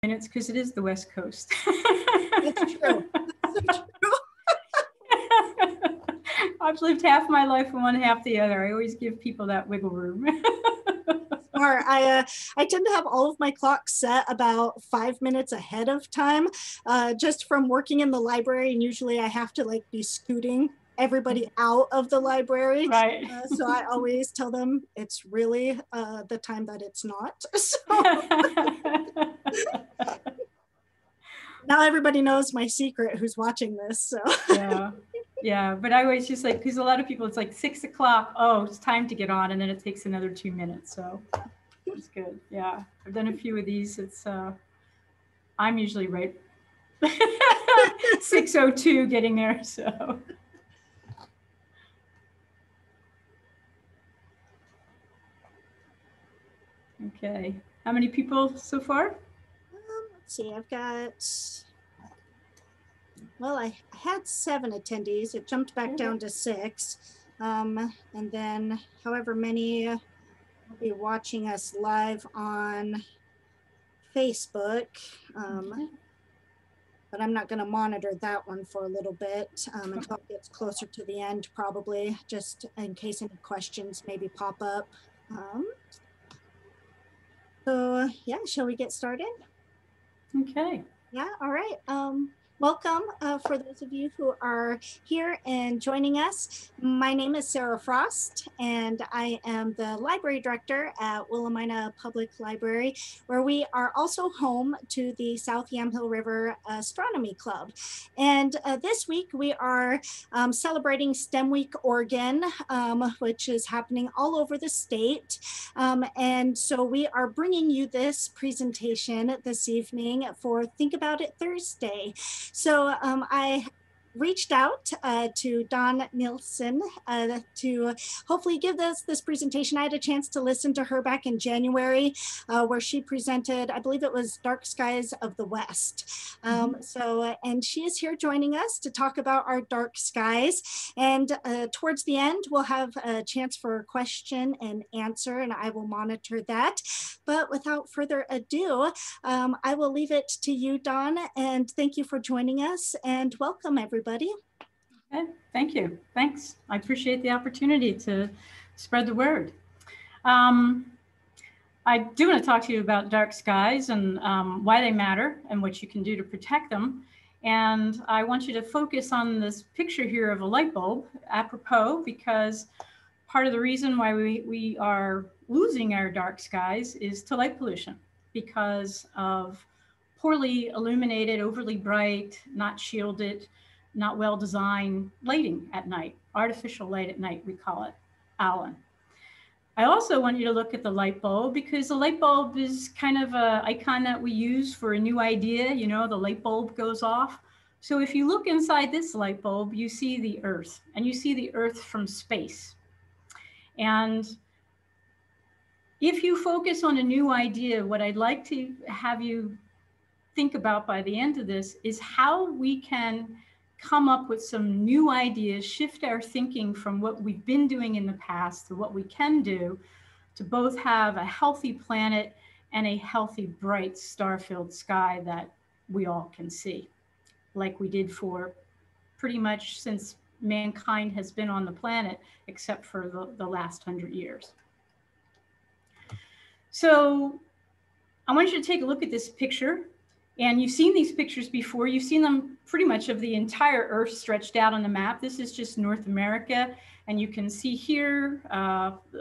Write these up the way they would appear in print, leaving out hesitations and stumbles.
minutes because it is the West Coast. That's true. That's so true. I've lived half my life and one half the other. I always give people that wiggle room. Smart. I tend to have all of my clocks set about 5 minutes ahead of time, just from working in the library, and usually I have to like be scooting everybody out of the library. Right. So I always tell them it's really the time that it's not. So now everybody knows my secret who's watching this. So yeah. Yeah, but I always just like, because a lot of people, it's like 6 o'clock. Oh, it's time to get on. And then it takes another 2 minutes. So it's good. Yeah. I've done a few of these. It's, I'm usually right 6:02 getting there. So. Okay. How many people so far? let's see, I've got, well, I had 7 attendees. It jumped back down to 6. And then however many will be watching us live on Facebook. But I'm not going to monitor that one for a little bit until it gets closer to the end, probably, just in case any questions maybe pop up. So yeah, shall we get started? Okay. Yeah, all right. Welcome for those of you who are here and joining us. My name is Sarah Frost, and I am the library director at Willamina Public Library, where we are also home to the South Yamhill River Astronomy Club. And this week we are celebrating STEM Week Oregon, which is happening all over the state. And so we are bringing you this presentation this evening for Think About It Thursday. So I reached out to Dawn Nilson to hopefully give this presentation. I had a chance to listen to her back in January where she presented, I believe it was Dark Skies of the West. And she is here joining us to talk about our dark skies. And towards the end, we'll have a chance for question and answer, and I will monitor that. But without further ado, I will leave it to you, Dawn, and thank you for joining us, and welcome everybody. Okay, thank you. Thanks. I appreciate the opportunity to spread the word. I do want to talk to you about dark skies and why they matter and what you can do to protect them. And I want you to focus on this picture here of a light bulb, apropos, because part of the reason why we are losing our dark skies is to light pollution because of poorly illuminated, overly bright, not shielded, not well-designed lighting at night, artificial light at night, we call it, Alan. I also want you to look at the light bulb because the light bulb is kind of an icon that we use for a new idea. You know, the light bulb goes off. So if you look inside this light bulb, you see the Earth, and you see the Earth from space. And if you focus on a new idea, what I'd like to have you think about by the end of this is how we can come up with some new ideas, shift our thinking from what we've been doing in the past to what we can do to both have a healthy planet and a healthy, bright, star-filled sky that we all can see, like we did for pretty much since mankind has been on the planet, except for the last 100 years. So I want you to take a look at this picture. And you've seen these pictures before. You've seen them pretty much of the entire Earth stretched out on the map. This is just North America. And you can see here,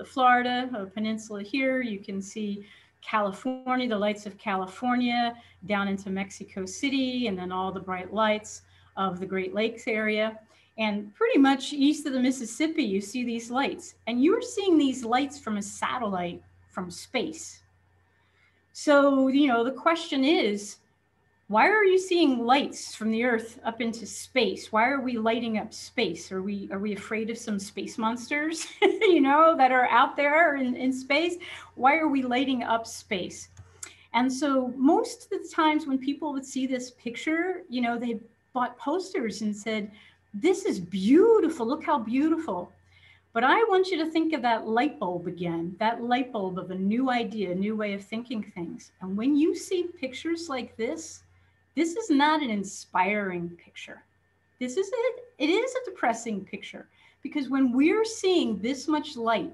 Florida, a peninsula here. You can see California, the lights of California, down into Mexico City, and then all the bright lights of the Great Lakes area. And pretty much east of the Mississippi, you see these lights. And you're seeing these lights from a satellite from space. So, you know, the question is, why are you seeing lights from the Earth up into space? Why are we lighting up space? Are we afraid of some space monsters, you know, that are out there in space? Why are we lighting up space? And so most of the times when people would see this picture, you know, they bought posters and said, this is beautiful. Look how beautiful. But I want you to think of that light bulb again, that light bulb of a new idea, a new way of thinking things. And when you see pictures like this is not an inspiring picture. It is a depressing picture, because when we're seeing this much light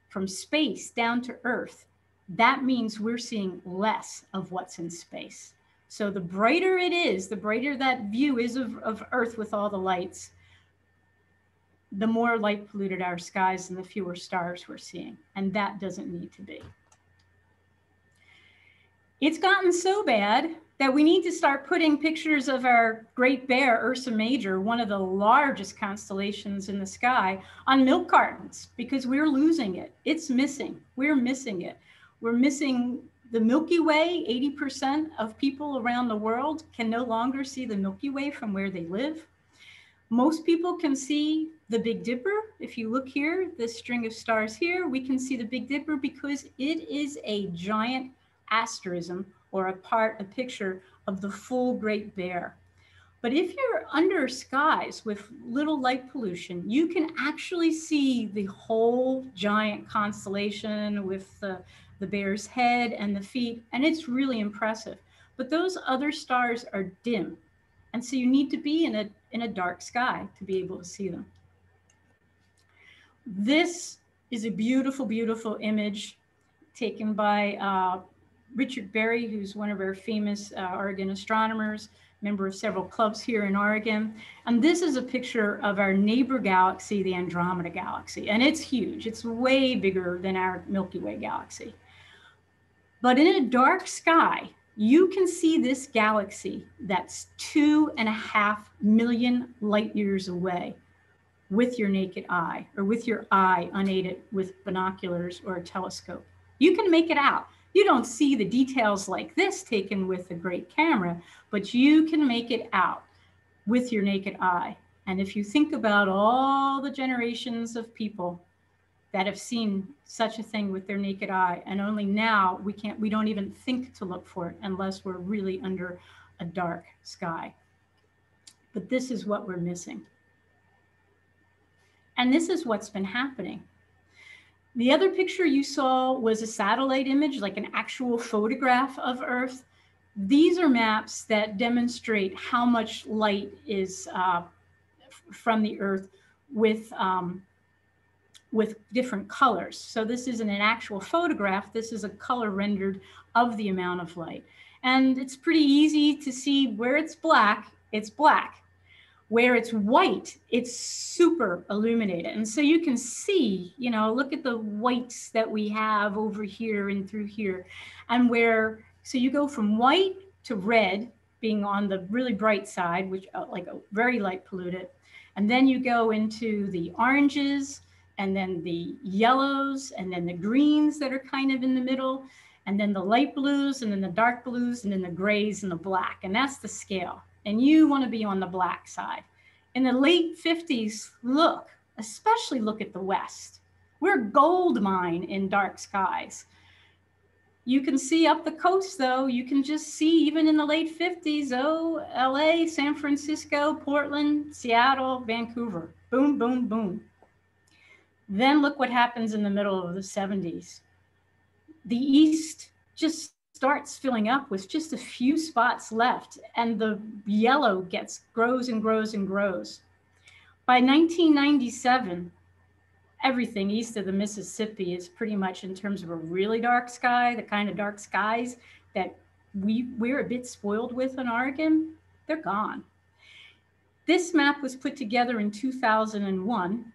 from space down to Earth, that means we're seeing less of what's in space. So the brighter it is, the brighter that view is of Earth with all the lights, the more light polluted our skies and the fewer stars we're seeing. And that doesn't need to be. It's gotten so bad that we need to start putting pictures of our Great Bear, Ursa Major, one of the largest constellations in the sky, on milk cartons, because we're losing it. It's missing. We're missing it. We're missing the Milky Way. 80% of people around the world can no longer see the Milky Way from where they live. Most people can see the Big Dipper. If you look here, this string of stars here, we can see the Big Dipper because it is a giant asterism, or a picture of the full Great Bear. But if you're under skies with little light pollution, you can actually see the whole giant constellation with the bear's head and the feet, and it's really impressive. But those other stars are dim, and so you need to be in a dark sky to be able to see them. This is a beautiful, beautiful image taken by Richard Berry, who's one of our famous Oregon astronomers, member of several clubs here in Oregon. And this is a picture of our neighbor galaxy, the Andromeda Galaxy. And it's huge. It's way bigger than our Milky Way galaxy. But in a dark sky, you can see this galaxy that's 2.5 million light years away with your naked eye, or with your eye unaided with binoculars or a telescope. You can make it out. You don't see the details like this taken with a great camera, but you can make it out with your naked eye. And if you think about all the generations of people that have seen such a thing with their naked eye, and only now we don't even think to look for it unless we're really under a dark sky. But this is what we're missing. And this is what's been happening. The other picture you saw was a satellite image, like an actual photograph of Earth. These are maps that demonstrate how much light is from the Earth with different colors. So this isn't an actual photograph. This is a color rendered of the amount of light. And it's pretty easy to see where it's black, it's black. Where it's white, it's super illuminated. And so you can see, you know, look at the whites that we have over here and through here. And so you go from white to red, being on the really bright side, which like a very light polluted. And then you go into the oranges, and then the yellows, and then the greens that are kind of in the middle, and then the light blues, and then the dark blues, and then the grays and the black. And that's the scale. And you want to be on the black side. In the late 50s, especially look at the West. We're a gold mine in dark skies. You can see up the coast, though. You can just see, even in the late 50s, LA, San Francisco, Portland, Seattle, Vancouver. Boom, boom, boom. Then look what happens in the middle of the 70s. The East just starts filling up with just a few spots left, and the yellow grows and grows and grows. By 1997, everything east of the Mississippi is pretty much, in terms of a really dark sky, the kind of dark skies that we're a bit spoiled with in Oregon, they're gone. This map was put together in 2001,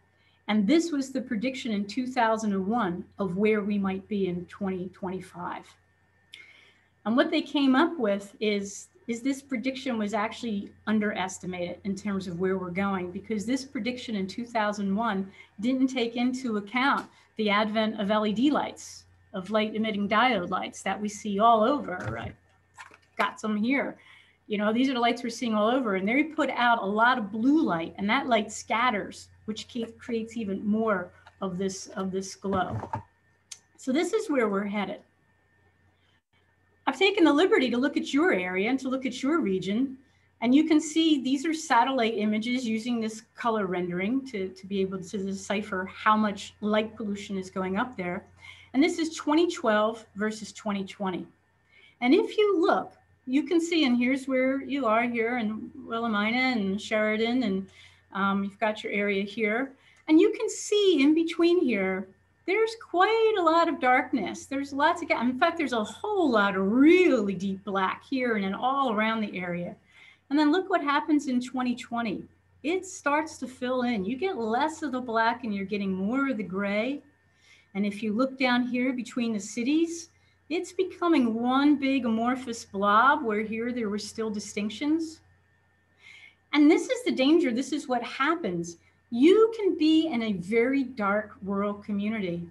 and this was the prediction in 2001 of where we might be in 2025. And what they came up with is this prediction was actually underestimated in terms of where we're going, because this prediction in 2001 didn't take into account the advent of LED lights, of light emitting diode lights that we see all over. I got some here. You know, these are the lights we're seeing all over, and they put out a lot of blue light, and that light scatters, which creates even more of this glow. So this is where we're headed. I've taken the liberty to look at your area and to look at your region And you can see these are satellite images using this color rendering to be able to decipher how much light pollution is going up there. And this is 2012 versus 2020. And if you look, you can see, and here's where you are here in Willamina and Sheridan, and you've got your area here. And you can see in between here, there's quite a lot of darkness. There's lots of, in fact, there's a whole lot of really deep black here and then all around the area. And then look what happens in 2020. It starts to fill in. You get less of the black and you're getting more of the gray. And if you look down here between the cities, it's becoming one big amorphous blob where here there were still distinctions. And this is the danger. This is what happens. You can be in a very dark rural community,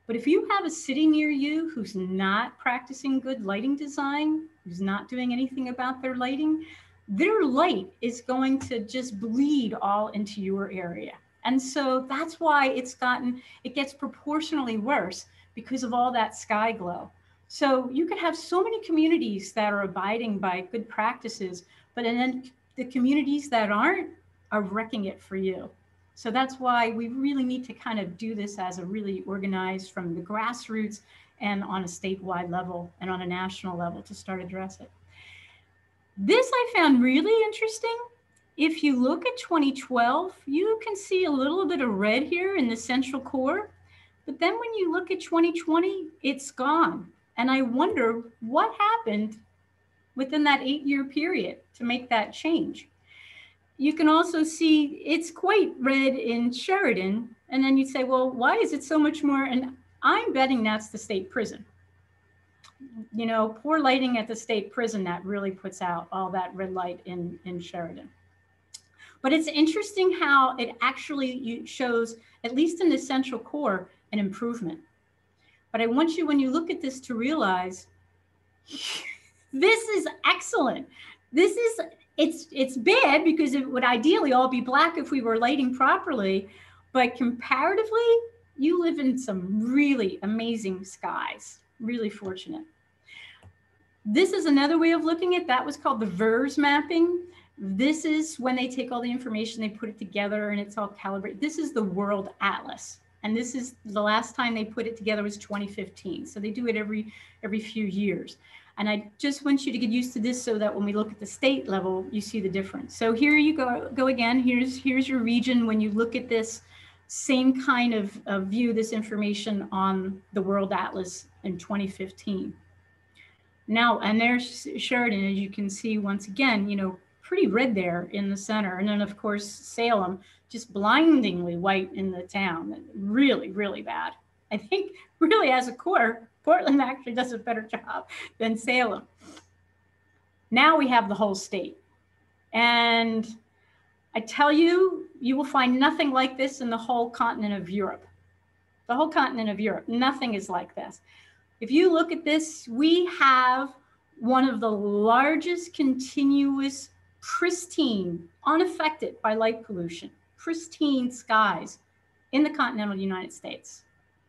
but if you have a city near you who's not practicing good lighting design, who's not doing anything about their lighting, their light is going to just bleed all into your area. And so that's why it gets proportionally worse because of all that sky glow. So you could have so many communities that are abiding by good practices, but then the communities that aren't are wrecking it for you. So that's why we really need to kind of do this as a really organized from the grassroots and on a statewide level and on a national level to start address it. This I found really interesting. If you look at 2012, you can see a little bit of red here in the central core. But then when you look at 2020, it's gone. And I wonder what happened within that 8-year period to make that change. You can also see it's quite red in Sheridan. And then you'd say, well, why is it so much more? And I'm betting that's the state prison. You know, poor lighting at the state prison that really puts out all that red light in Sheridan. But it's interesting how it actually shows, at least in the central core, an improvement. But I want you, when you look at this, to realize this is excellent. It's bad because it would ideally all be black if we were lighting properly. But comparatively, you live in some really amazing skies. Really fortunate. This is another way of looking at that. Was called the VERS mapping. This is when they take all the information, they put it together and it's all calibrated. This is the World Atlas. And this is the last time they put it together was 2015. So they do it every few years. And I just want you to get used to this so that when we look at the state level, you see the difference. So here you go again. Here's your region. When you look at this same kind of view, this information on the World Atlas in 2015. Now, and there's Sheridan, as you can see, once again, you know, pretty red there in the center. And then of course, Salem, just blindingly white in the town. Really, really bad. I think really as a core, Portland actually does a better job than Salem. Now we have the whole state. And I tell you, you will find nothing like this in the whole continent of Europe. The whole continent of Europe, nothing is like this. If you look at this, we have one of the largest continuous, pristine, unaffected by light pollution, pristine skies in the continental United States,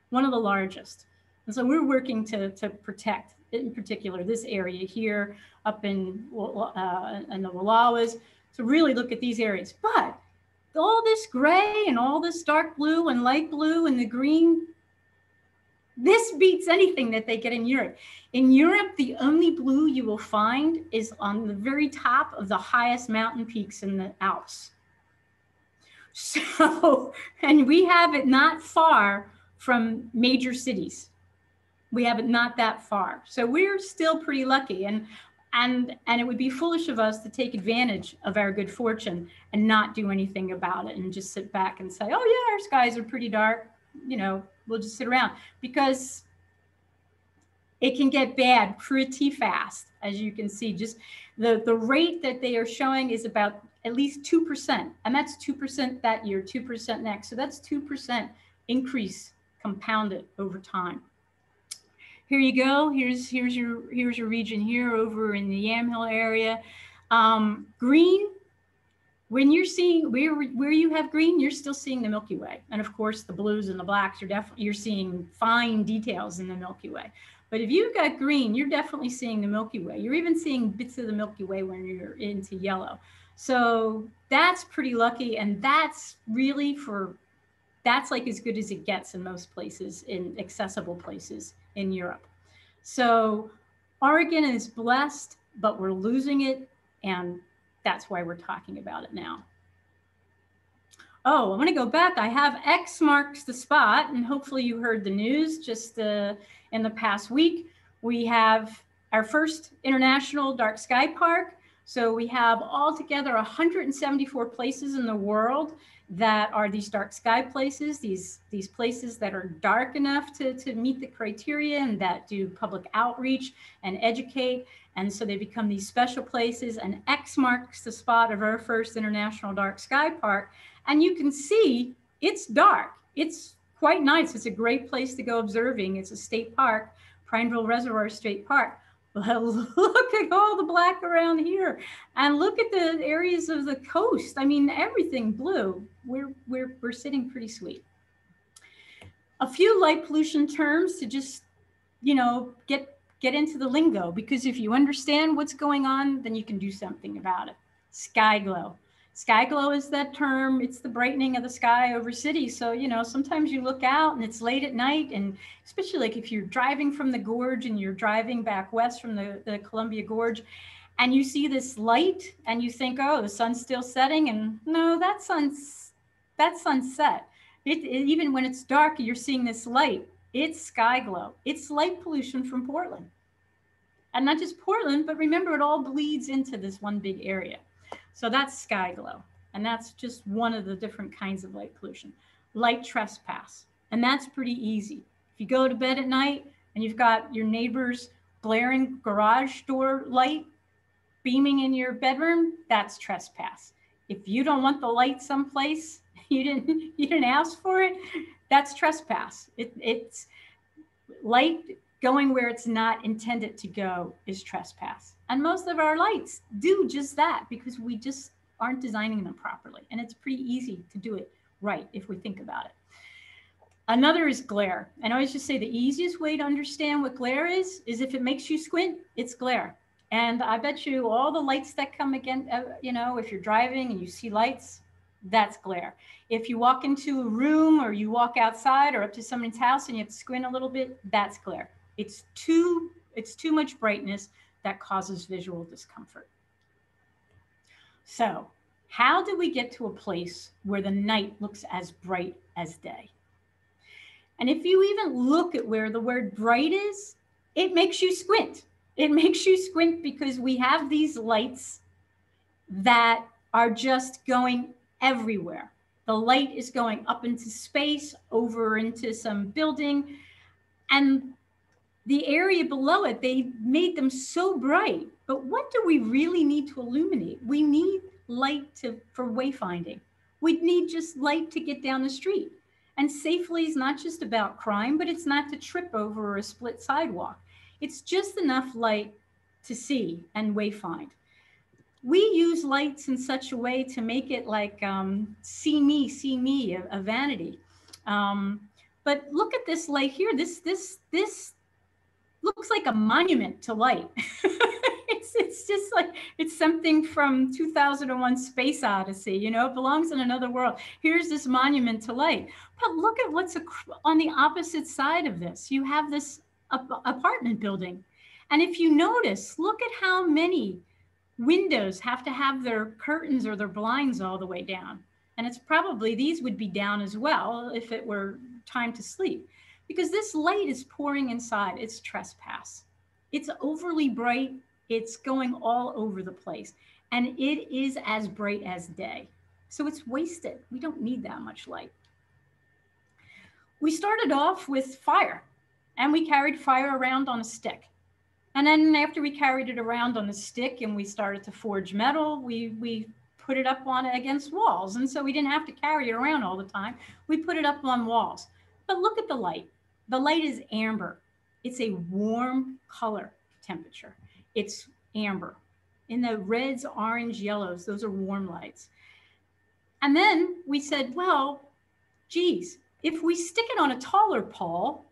one of the largest. And so we're working to protect, in particular, this area here up in the Wallowas, to really look at these areas. But all this gray and all this dark blue and light blue and the green, this beats anything that they get in Europe. In Europe, the only blue you will find is on the very top of the highest mountain peaks in the Alps. So, and we have it not far from major cities. We have it not that far. So we're still pretty lucky. And it would be foolish of us to take advantage of our good fortune and not do anything about it and just sit back and say, oh yeah, our skies are pretty dark. You know, we'll just sit around, because it can get bad pretty fast. As you can see, just the rate that they are showing is about at least 2%. And that's 2% that year, 2% next. So that's 2% increase compounded over time. Here you go. Here's your region here over in the Yamhill area. Green, when you're seeing where you have green, you're still seeing the Milky Way. And of course, the blues and the blacks are definitely, you're seeing fine details in the Milky Way. But if you've got green, you're definitely seeing the Milky Way. You're even seeing bits of the Milky Way when you're into yellow. So that's pretty lucky. And that's really that's like as good as it gets in most places, in accessible places in Europe. So Oregon is blessed, but we're losing it. And that's why we're talking about it now. Oh, I'm going to go back. I have X marks the spot, and hopefully you heard the news just in the past week. We have our first international dark sky park. So we have altogether 174 places in the world that are these dark sky places, these places that are dark enough to meet the criteria and that do public outreach and educate. And so they become these special places, and X marks the spot of our first international dark sky park. And you can see it's dark. It's quite nice. It's a great place to go observing. It's a state park, Prineville Reservoir State Park. Well, look at all the black around here, and look at the areas of the coast. I mean, everything blue. We're sitting pretty sweet. A few light pollution terms to just, you know, get into the lingo, because if you understand what's going on, then you can do something about it. Sky glow. Sky glow is that term. It's the brightening of the sky over cities. So, you know, sometimes you look out and it's late at night, and especially like if you're driving from the gorge and you're driving back west from the Columbia Gorge, and you see this light and you think, oh, the sun's still setting. And no, that's sunset. Even when it's dark, you're seeing this light. It's sky glow. It's light pollution from Portland. And not just Portland, but remember, it all bleeds into this one big area. So that's sky glow. And that's just one of the different kinds of light pollution. Light trespass. And that's pretty easy. If you go to bed at night and you've got your neighbor's blaring garage door light beaming in your bedroom, that's trespass. If you don't want the light someplace, you didn't ask for it, that's trespass. It's light going where it's not intended to go is trespass. And most of our lights do just that, because we just aren't designing them properly. And it's pretty easy to do it right if we think about it. Another is glare. And I always just say the easiest way to understand what glare is if it makes you squint, it's glare. And I bet you all the lights that come again, you know, if you're driving and you see lights, that's glare. If you walk into a room or you walk outside or up to someone's house and you have to squint a little bit, that's glare. It's too much brightness that causes visual discomfort. So how do we get to a place where the night looks as bright as day? And if you even look at where the word bright is, it makes you squint. It makes you squint because we have these lights that are just going everywhere. The light is going up into space, over into some building, and the area below it, they made them so bright. But what do we really need to illuminate? We need light for wayfinding. We need just light to get down the street. And safely is not just about crime, but it's not to trip over a split sidewalk. It's just enough light to see and wayfind. We use lights in such a way to make it like see me, a vanity. But look at this light here. This looks like a monument to light. It's just like, it's something from 2001 Space Odyssey, you know, it belongs in another world. Here's this monument to light. But look at what's on the opposite side of this. You have this apartment building. And if you notice, look at how many windows have to have their curtains or their blinds all the way down. And it's probably, these would be down as well if it were time to sleep, because this light is pouring inside. It's trespass. It's overly bright. It's going all over the place. And it is as bright as day. So it's wasted. We don't need that much light. We started off with fire, and we carried fire around on a stick. And then after we carried it around on the stick and we started to forge metal, we put it up on against walls. And so we didn't have to carry it around all the time. We put it up on walls. But look at the light. The light is amber. It's a warm color temperature. It's amber. In the reds, orange, yellows, those are warm lights. And then we said, well, geez, if we stick it on a taller pole,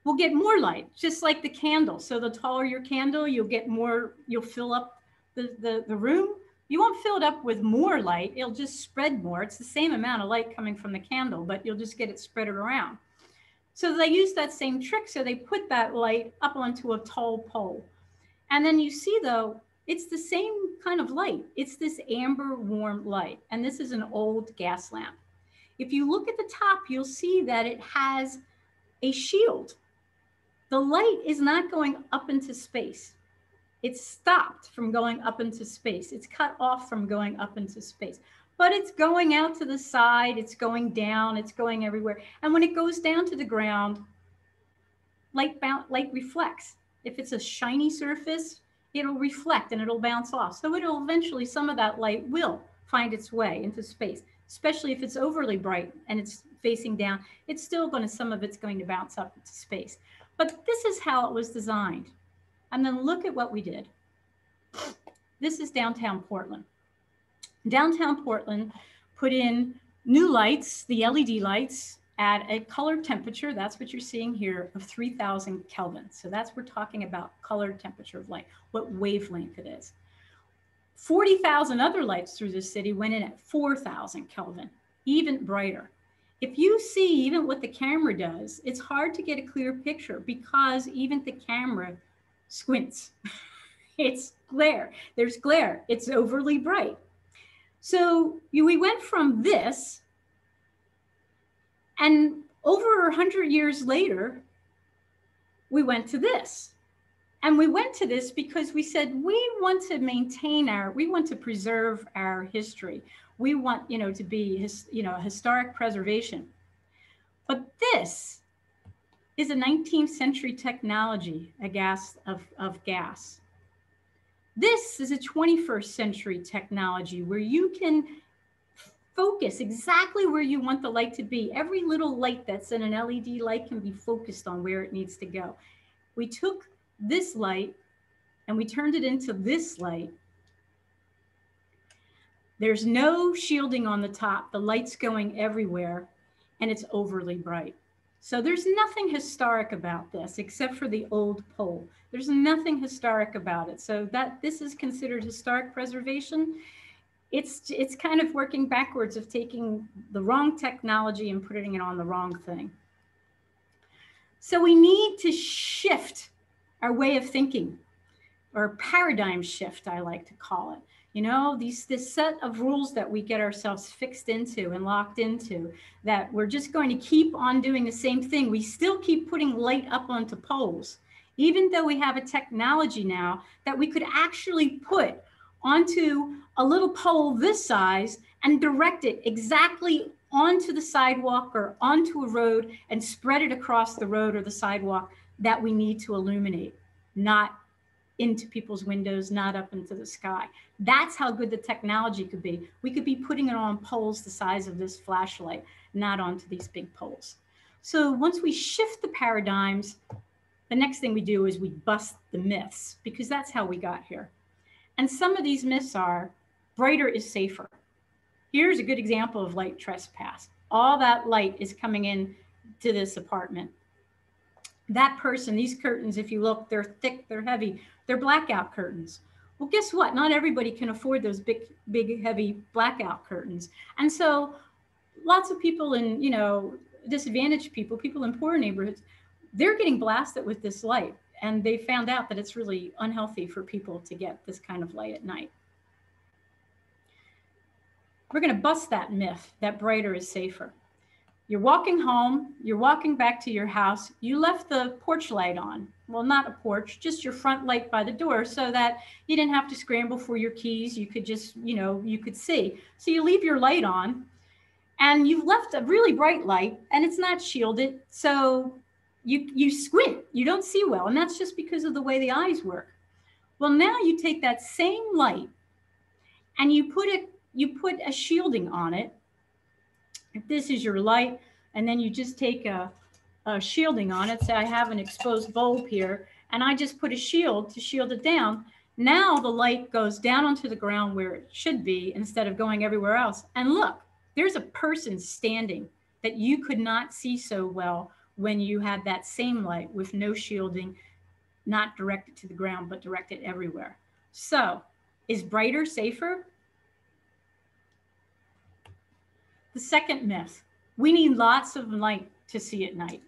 will get more light, just like the candle. So the taller your candle, you'll get more, you'll fill up the room. You won't fill it up with more light, it'll just spread more. It's the same amount of light coming from the candle, but you'll just get it spread around. So they use that same trick. So they put that light up onto a tall pole. And then you see though, it's the same kind of light. It's this amber warm light. And this is an old gas lamp. If you look at the top, you'll see that it has a shield. The light is not going up into space. It's stopped from going up into space. It's cut off from going up into space, but it's going out to the side. It's going down. It's going everywhere. And when it goes down to the ground, light reflects. If it's a shiny surface, it'll reflect and it'll bounce off. So it'll eventually, some of that light will find its way into space, especially if it's overly bright and it's facing down. It's still going to, some of it's going to bounce up into space. But this is how it was designed. And then look at what we did. This is downtown Portland. Downtown Portland put in new lights, the LED lights, at a color temperature, that's what you're seeing here, of 3000 Kelvin. So that's, we're talking about color temperature of light, what wavelength it is. 40,000 other lights through the city went in at 4000 Kelvin, even brighter. If you see even what the camera does, it's hard to get a clear picture because even the camera squints. It's glare. There's glare. It's overly bright. So we went from this, and over 100 years later, we went to this. And we went to this because we said, we want to maintain we want to preserve our history. We want, to be, historic preservation. But this is a 19th century technology, of gas. This is a 21st century technology where you can focus exactly where you want the light to be. Every little light that's in an LED light can be focused on where it needs to go. We took this light and we turned it into this light. There's no shielding on the top. The light's going everywhere and it's overly bright. So there's nothing historic about this except for the old pole. There's nothing historic about it. So that this is considered historic preservation. It's kind of working backwards of taking the wrong technology and putting it on the wrong thing. So we need to shift our way of thinking, or paradigm shift, I like to call it. This set of rules that we get ourselves fixed into and locked into, that we're just going to keep on doing the same thing. We still keep putting light up onto poles, even though we have a technology now that we could actually put onto a little pole this size and direct it exactly onto the sidewalk or onto a road and spread it across the road or the sidewalk that we need to illuminate, not into people's windows, not up into the sky. That's how good the technology could be. We could be putting it on poles the size of this flashlight, not onto these big poles. So once we shift the paradigms, the next thing we do is we bust the myths, because that's how we got here. And some of these myths are, brighter is safer. Here's a good example of light trespass. All that light is coming in to this apartment. That person, these curtains, if you look, they're thick, they're heavy, they're blackout curtains. Well, guess what? Not everybody can afford those big, heavy blackout curtains. And so lots of people in, disadvantaged people in poor neighborhoods, they're getting blasted with this light. And they found out that it's really unhealthy for people to get this kind of light at night. We're going to bust that myth that brighter is safer. You're walking home, you're walking back to your house, you left the porch light on. Well, not a porch, just your front light by the door, so that you didn't have to scramble for your keys. You could just, you could see. So you leave your light on and you've left a really bright light and it's not shielded. So you squint, you don't see well. And that's just because of the way the eyes work. Well, now you take that same light and you put a shielding on it. If this is your light, and then you just take a shielding on it. Say I have an exposed bulb here, and I just put a shield to shield it down. Now the light goes down onto the ground where it should be instead of going everywhere else. And look, there's a person standing that you could not see so well when you had that same light with no shielding, not directed to the ground, but directed everywhere. So, is brighter safer? The second myth, we need lots of light to see at night.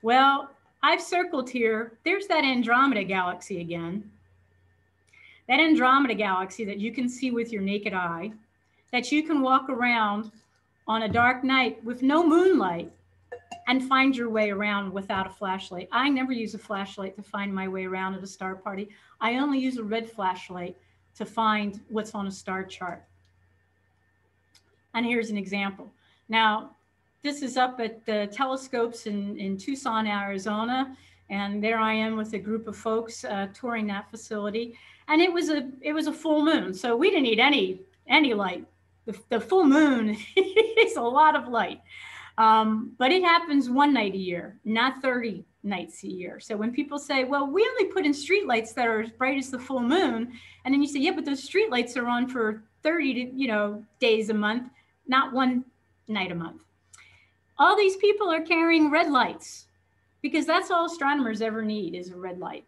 Well, I've circled here, there's that Andromeda galaxy again. That Andromeda galaxy that you can see with your naked eye, that you can walk around on a dark night with no moonlight and find your way around without a flashlight. I never use a flashlight to find my way around at a star party. I only use a red flashlight to find what's on a star chart. And here's an example. Now, this is up at the telescopes in Tucson, Arizona. And there I am with a group of folks touring that facility. And it was a full moon. So we didn't need any light. The full moon is a lot of light. But it happens one night a year, not 30 nights a year. So when people say, well, we only put in street lights that are as bright as the full moon. And then you say, yeah, but those street lights are on for 30 days a month, not one night a month. All these people are carrying red lights because that's all astronomers ever need is a red light.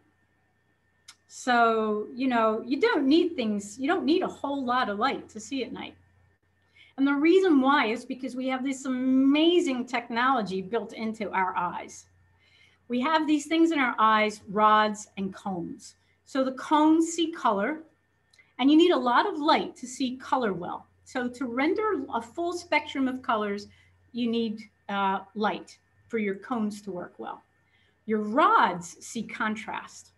So, you don't need a whole lot of light to see at night. And the reason why is because we have this amazing technology built into our eyes. We have these things in our eyes, rods and cones. So the cones see color, and you need a lot of light to see color well. So to render a full spectrum of colors, you need light for your cones to work well. Your rods see contrast,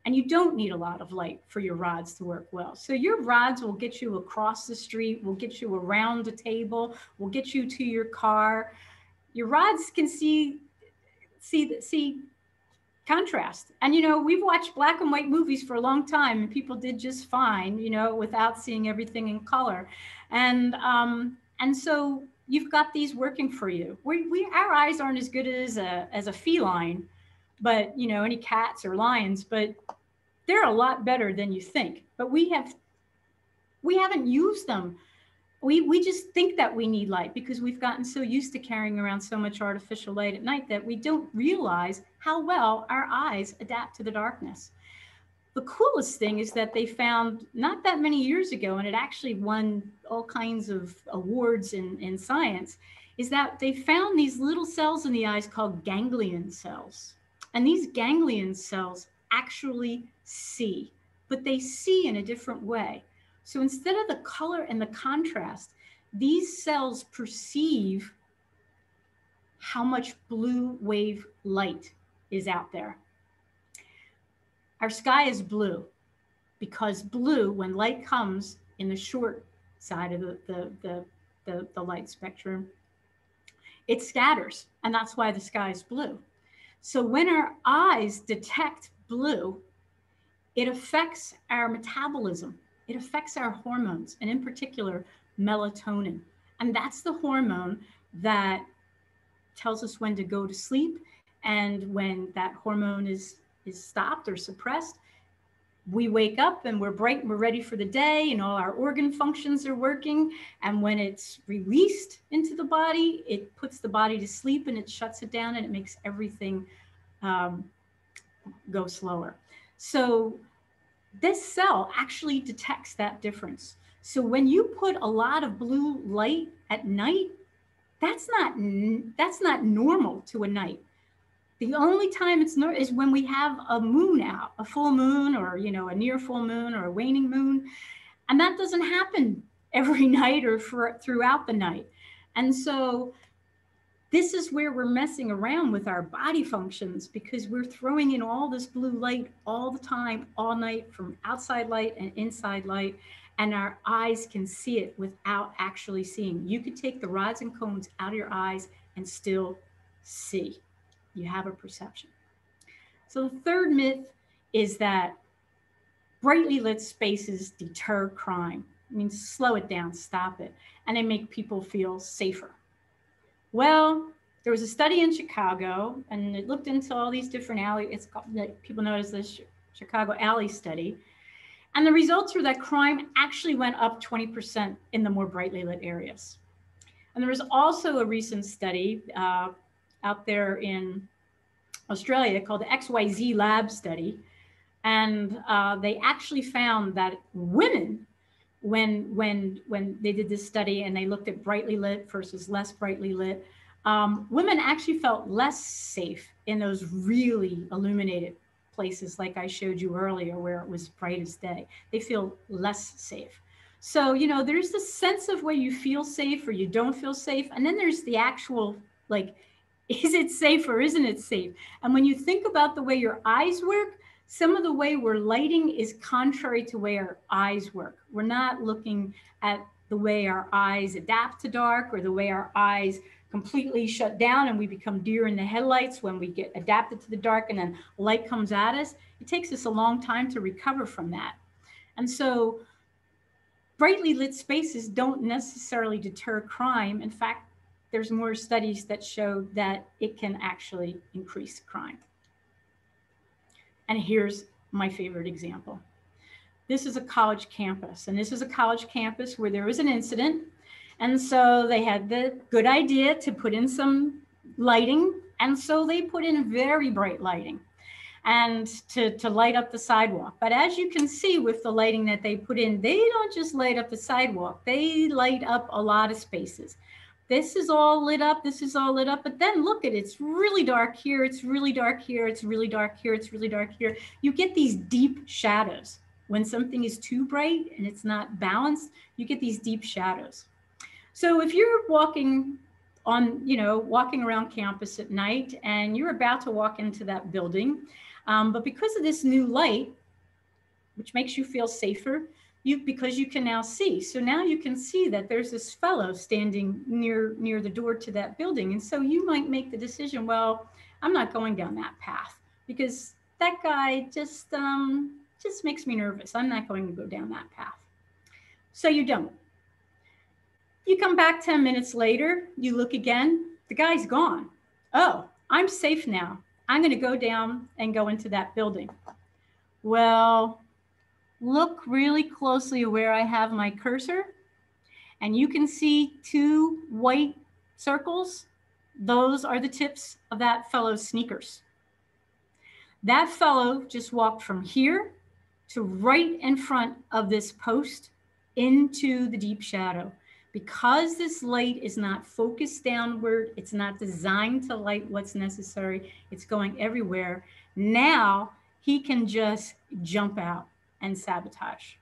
and you don't need a lot of light for your rods to work well. So your rods will get you across the street, will get you around a table, will get you to your car. Your rods can see contrast. And, we've watched black and white movies for a long time, and people did just fine, without seeing everything in color. And so you've got these working for you. Our eyes aren't as good as a feline, but, any cats or lions, but they're a lot better than you think. But we haven't used them. We just think that we need light because we've gotten so used to carrying around so much artificial light at night that we don't realize how well our eyes adapt to the darkness. The coolest thing is that they found not that many years ago, and it actually won all kinds of awards in science, is that they found these little cells in the eyes called ganglion cells. And these ganglion cells actually see, but they see in a different way. So instead of the color and the contrast, these cells perceive how much blue wave light is out there. Our sky is blue because blue, when light comes in the short side of the light spectrum, it scatters, and that's why the sky is blue. So when our eyes detect blue, it affects our metabolism. It affects our hormones, and in particular, melatonin. And that's the hormone that tells us when to go to sleep. And when that hormone is stopped or suppressed, we wake up and we're bright and we're ready for the day and all our organ functions are working. And when it's released into the body, it puts the body to sleep and it shuts it down and it makes everything go slower. So this cell actually detects that difference. So when you put a lot of blue light at night, that's not normal to a night. The only time it's normal is when we have a moon out, a full moon, or a near full moon or a waning moon, and that doesn't happen every night or throughout the night. And so this is where we're messing around with our body functions because we're throwing in all this blue light all the time, all night, from outside light and inside light, and our eyes can see it without actually seeing. You could take the rods and cones out of your eyes and still see. You have a perception. So the third myth is that brightly lit spaces deter crime. It means slow it down, stop it, and they make people feel safer. Well, there was a study in Chicago, and it looked into all these different alleys. It's called, people know it as the Chicago Alley Study. And the results were that crime actually went up 20% in the more brightly lit areas. And there was also a recent study out there in Australia called the XYZ lab study. And they actually found that women, when they did this study and they looked at brightly lit versus less brightly lit, women actually felt less safe in those really illuminated places like I showed you earlier where it was bright as day. They feel less safe. So, you know, there's the sense of where you feel safe or you don't feel safe. And then there's the actual, like, is it safe or isn't it safe? And when you think about the way your eyes work, some of the way we're lighting is contrary to the way our eyes work. We're not looking at the way our eyes adapt to dark or the way our eyes completely shut down and we become deer in the headlights when we get adapted to the dark and then light comes at us. It takes us a long time to recover from that. And so brightly lit spaces don't necessarily deter crime. In fact, there's more studies that show that it can actually increase crime. And here's my favorite example. This is a college campus, and this is a college campus where there was an incident. And so they had the good idea to put in some lighting. And so they put in very bright lighting and to light up the sidewalk. But as you can see with the lighting that they put in, they don't just light up the sidewalk, they light up a lot of spaces. This is all lit up, this is all lit up, but then look at it, it's really dark here, it's really dark here, it's really dark here, it's really dark here. You get these deep shadows. When something is too bright and it's not balanced, you get these deep shadows. So if you're walking on, you know, walking around campus at night and you're about to walk into that building, but because of this new light, which makes you feel safer, because you can now see. So now you can see that there's this fellow standing near the door to that building. And so you might make the decision, well, I'm not going down that path because that guy just makes me nervous. I'm not going to go down that path. So you don't. You come back 10 minutes later, you look again, the guy's gone. Oh, I'm safe now. I'm going to go down and go into that building. Well, look really closely where I have my cursor, and you can see two white circles. Those are the tips of that fellow's sneakers. That fellow just walked from here to right in front of this post into the deep shadow. Because this light is not focused downward, it's not designed to light what's necessary, it's going everywhere. Now he can just jump out and sabotage.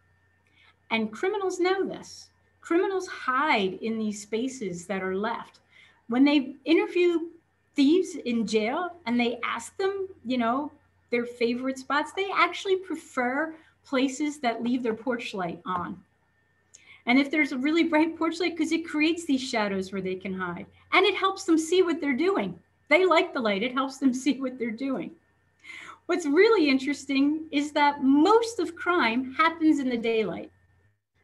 And criminals know this. Criminals hide in these spaces that are left. When they interview thieves in jail and they ask them, you know, their favorite spots, they actually prefer places that leave their porch light on. And if there's a really bright porch light, because it creates these shadows where they can hide. And it helps them see what they're doing. They like the light. It helps them see what they're doing. What's really interesting is that most of crime happens in the daylight.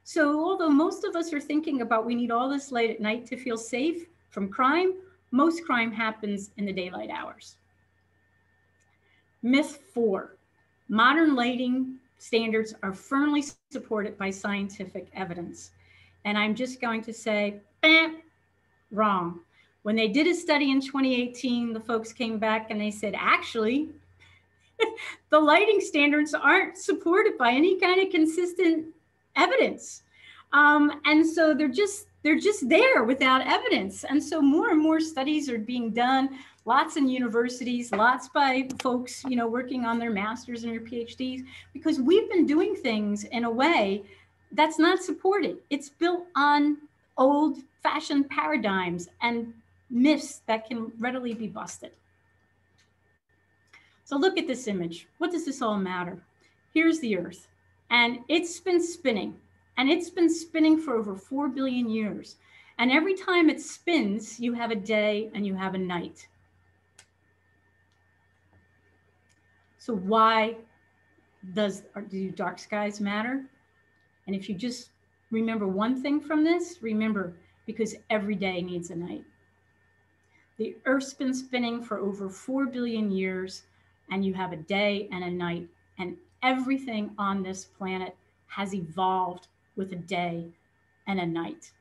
So although most of us are thinking about we need all this light at night to feel safe from crime, most crime happens in the daylight hours. Myth 4, modern lighting standards are firmly supported by scientific evidence. And I'm just going to say, wrong. When they did a study in 2018, the folks came back and they said, actually, the lighting standards aren't supported by any kind of consistent evidence. And so they're just there without evidence. And so more and more studies are being done, lots in universities, lots by folks, you know, working on their masters and their PhDs, because we've been doing things in a way that's not supported. It's built on old-fashioned paradigms and myths that can readily be busted. So look at this image. What does this all matter? Here's the Earth, and it's been spinning, and it's been spinning for over 4 billion years. And every time it spins, you have a day and you have a night. So why do dark skies matter? And if you just remember one thing from this, remember, because every day needs a night. The Earth's been spinning for over 4 billion years, and you have a day and a night, and everything on this planet has evolved with a day and a night.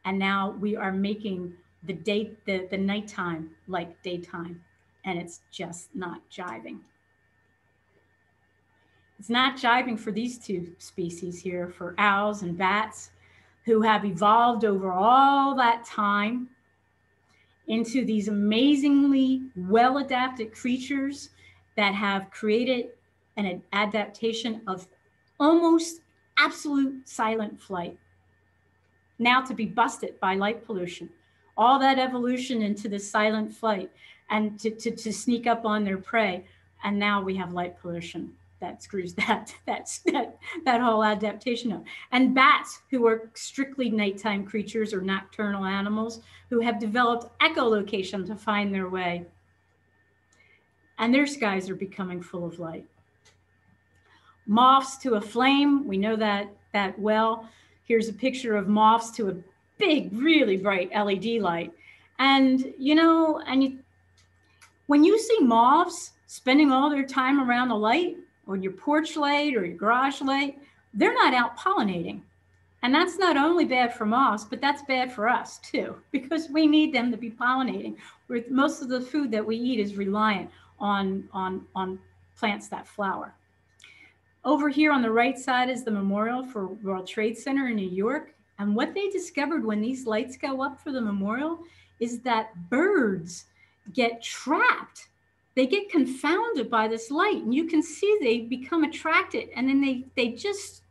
And now we are making the nighttime like daytime, and it's just not jiving. It's not jiving for these two species here, for owls and bats, who have evolved over all that time into these amazingly well-adapted creatures that have created an adaptation of almost absolute silent flight, now to be busted by light pollution. All that evolution into the silent flight and to sneak up on their prey. And now we have light pollution that screws that whole adaptation up. And bats, who are strictly nighttime creatures or nocturnal animals, who have developed echolocation to find their way. And their skies are becoming full of light. Moths to a flame, we know that well. Here's a picture of moths to a big, really bright LED light. And, you know, when you see moths spending all their time around the light, or your porch light or your garage light, they're not out pollinating. And that's not only bad for moths, but that's bad for us too, because we need them to be pollinating. Most of the food that we eat is reliant on plants that flower. Over here on the right side is the memorial for World Trade Center in New York. And what they discovered when these lights go up for the memorial is that birds get trapped. They get confounded by this light, and you can see they become attracted, and then they just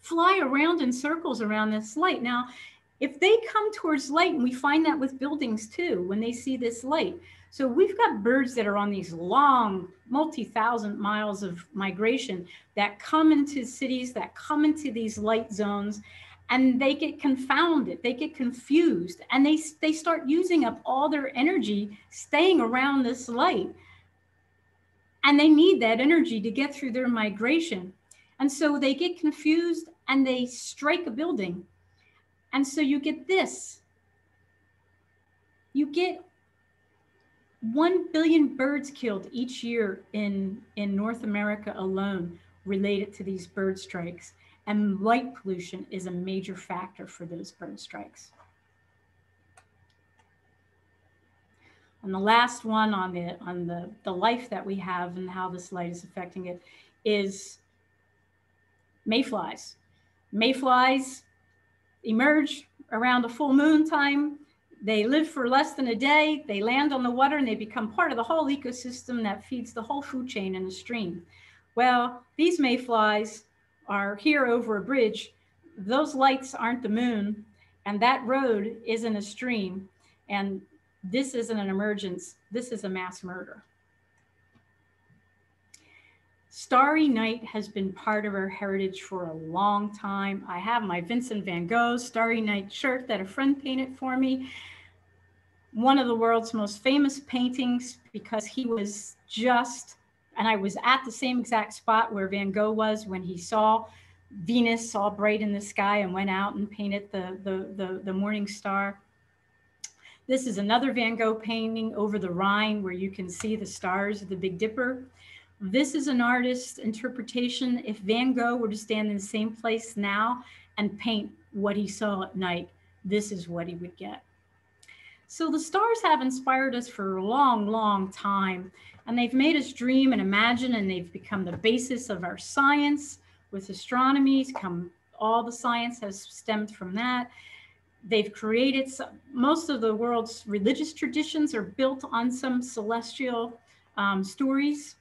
fly around in circles around this light. Now, if they come towards light, and we find that with buildings too, when they see this light. So we've got birds that are on these long, multi-thousand miles of migration that come into cities, that come into these light zones, and they get confounded, they get confused, and they start using up all their energy staying around this light. And they need that energy to get through their migration. And so they get confused and they strike a building. And so you get this. You get 1 billion birds killed each year in North America alone related to these bird strikes. And light pollution is a major factor for those bird strikes. And the last one on the life that we have and how this light is affecting it is mayflies. Mayflies emerge around a full moon time. They live for less than a day. They land on the water and they become part of the whole ecosystem that feeds the whole food chain in the stream. Well, these mayflies are here over a bridge. Those lights aren't the moon, and that road isn't a stream. And this isn't an emergence. This is a mass murder. Starry night has been part of our heritage for a long time. I have my Vincent van Gogh Starry Night shirt that a friend painted for me. One of the world's most famous paintings, because he was just, and I was at the same exact spot where Van Gogh was when he saw Venus all bright in the sky and went out and painted the morning star. This is another Van Gogh painting over the Rhine where you can see the stars of the Big Dipper. This is an artist's interpretation. If Van Gogh were to stand in the same place now and paint what he saw at night, this is what he would get. So the stars have inspired us for a long, long time, and they've made us dream and imagine, and they've become the basis of our science. With astronomy, all the science has stemmed from that. They've created most of the world's religious traditions are built on some celestial stories.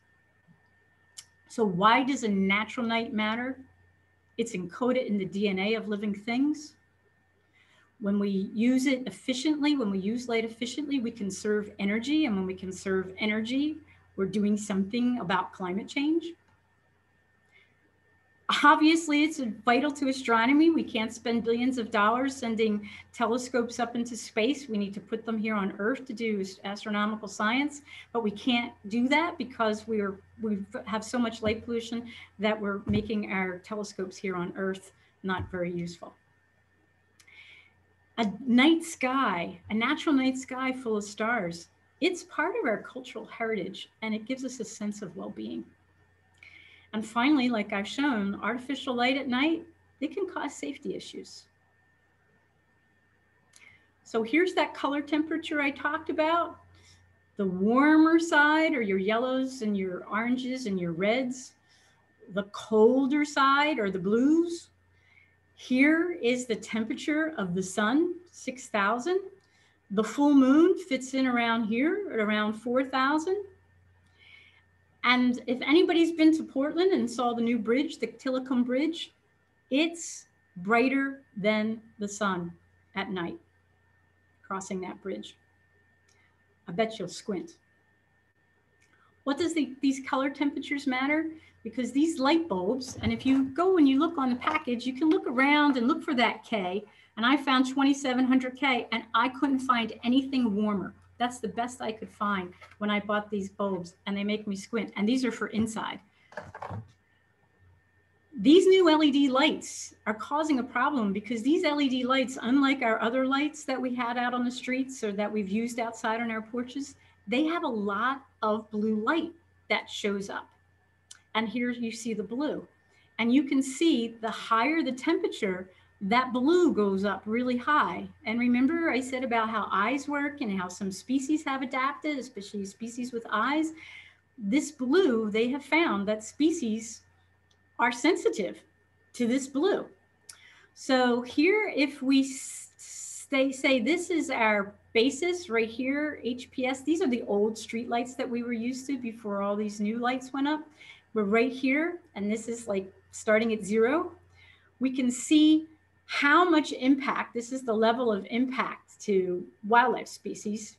So why does a natural night matter? It's encoded in the DNA of living things. When we use it efficiently, when we use light efficiently, we conserve energy. And when we conserve energy, we're doing something about climate change. Obviously, it's vital to astronomy. We can't spend billions of dollars sending telescopes up into space. We need to put them here on Earth to do astronomical science, but we can't do that because we have so much light pollution that we're making our telescopes here on Earth not very useful. A night sky, a natural night sky full of stars, it's part of our cultural heritage, and it gives us a sense of well-being. And finally, like I've shown, artificial light at night, it can cause safety issues. So here's that color temperature I talked about. The warmer side are your yellows and your oranges and your reds. The colder side are the blues. Here is the temperature of the sun, 6,000. The full moon fits in around here at around 4,000. And if anybody's been to Portland and saw the new bridge, the Tillicum Bridge, it's brighter than the sun at night, crossing that bridge. I bet you'll squint. What does these color temperatures matter? Because these light bulbs, and if you go and you look on the package, you can look around and look for that K, and I found 2700 K, and I couldn't find anything warmer. That's the best I could find when I bought these bulbs, and they make me squint, and these are for inside. These new LED lights are causing a problem because these LED lights, unlike our other lights that we had out on the streets or that we've used outside on our porches, they have a lot of blue light that shows up. And here you see the blue. And you can see the higher the temperature, that blue goes up really high. And remember I said about how eyes work and how some species have adapted, especially species with eyes. This blue, they have found that species are sensitive to this blue. So here, if we say this is our basis right here, HPS, these are the old street lights that we were used to before all these new lights went up. We're right here, and this is like starting at 0. We can see how much impact, this is the level of impact to wildlife species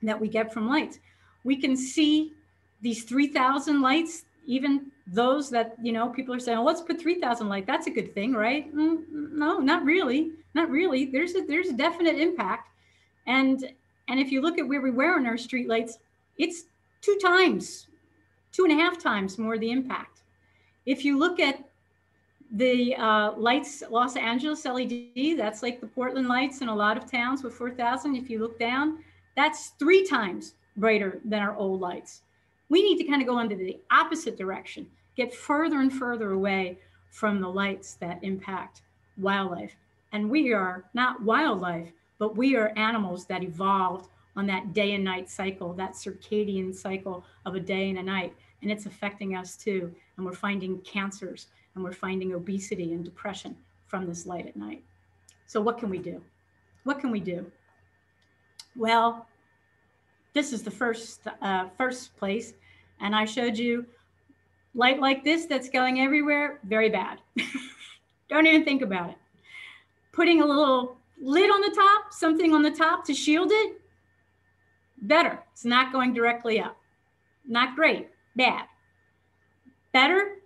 that we get from lights. We can see these 3,000 lights, even those that, you know, people are saying, oh, let's put 3,000 light. That's a good thing, right? No, not really. Not really. There's a definite impact. And if you look at where we were on our street lights, it's 2.5 times more the impact. If you look at the lights, Los Angeles LED, that's like the Portland lights in a lot of towns with 4,000. If you look down, that's 3 times brighter than our old lights. We need to kind of go into the opposite direction, get further and further away from the lights that impact wildlife. And we are not wildlife, but we are animals that evolved on that day and night cycle, that circadian cycle of a day and a night. And it's affecting us too. And we're finding cancers, and we're finding obesity and depression from this light at night. So what can we do? What can we do? Well, this is the first place. And I showed you light like this that's going everywhere, very bad. Don't even think about it. Putting a little lid on the top, something on the top to shield it, better. It's not going directly up. Not great, bad. Better,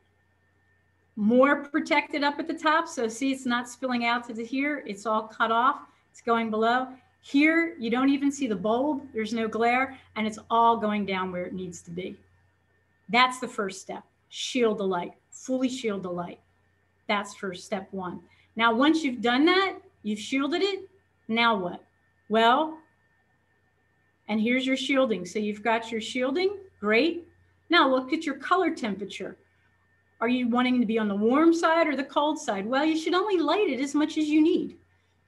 more protected up at the top. So see, it's not spilling out to here. It's all cut off. It's going below. Here, you don't even see the bulb. There's no glare, and it's all going down where it needs to be. That's the first step. Shield the light, fully shield the light. That's for step 1. Now, once you've done that, you've shielded it, now what? Well, and here's your shielding. So you've got your shielding, great. Now look at your color temperature. Are you wanting to be on the warm side or the cold side? Well, you should only light it as much as you need.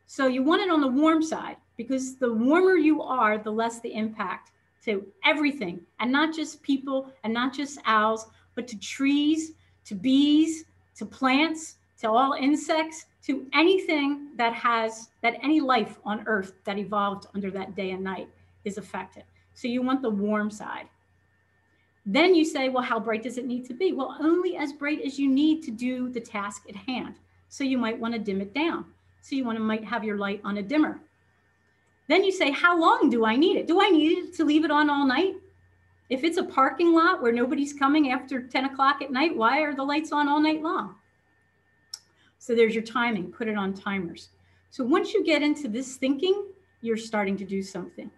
So you want it on the warm side, because the warmer you are, the less the impact to everything, and not just people and not just owls, but to trees, to bees, to plants, to all insects, to anything that any life on Earth that evolved under that day and night is affected. So you want the warm side. Then you say, well, how bright does it need to be? Well, only as bright as you need to do the task at hand. So you might want to dim it down. So you might have your light on a dimmer. Then you say, how long do I need it? Do I need it to leave it on all night? If it's a parking lot where nobody's coming after 10 o'clock at night, why are the lights on all night long? So there's your timing, put it on timers. So once you get into this thinking, you're starting to do something.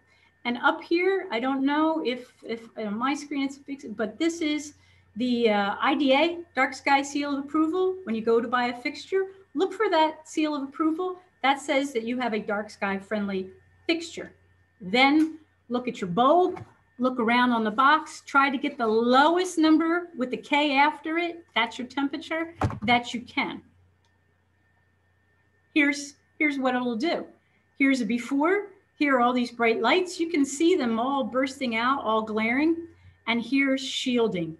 And up here, I don't know if on my screen it's fixed, but this is the IDA, Dark Sky Seal of Approval. When you go to buy a fixture, look for that seal of approval. That says that you have a dark sky friendly fixture. Then look at your bulb, look around on the box, try to get the lowest number with the K after it. That's your temperature that you can. Here's what it'll do. Here's a before. Here are all these bright lights. You can see them all bursting out, all glaring. And here's shielding.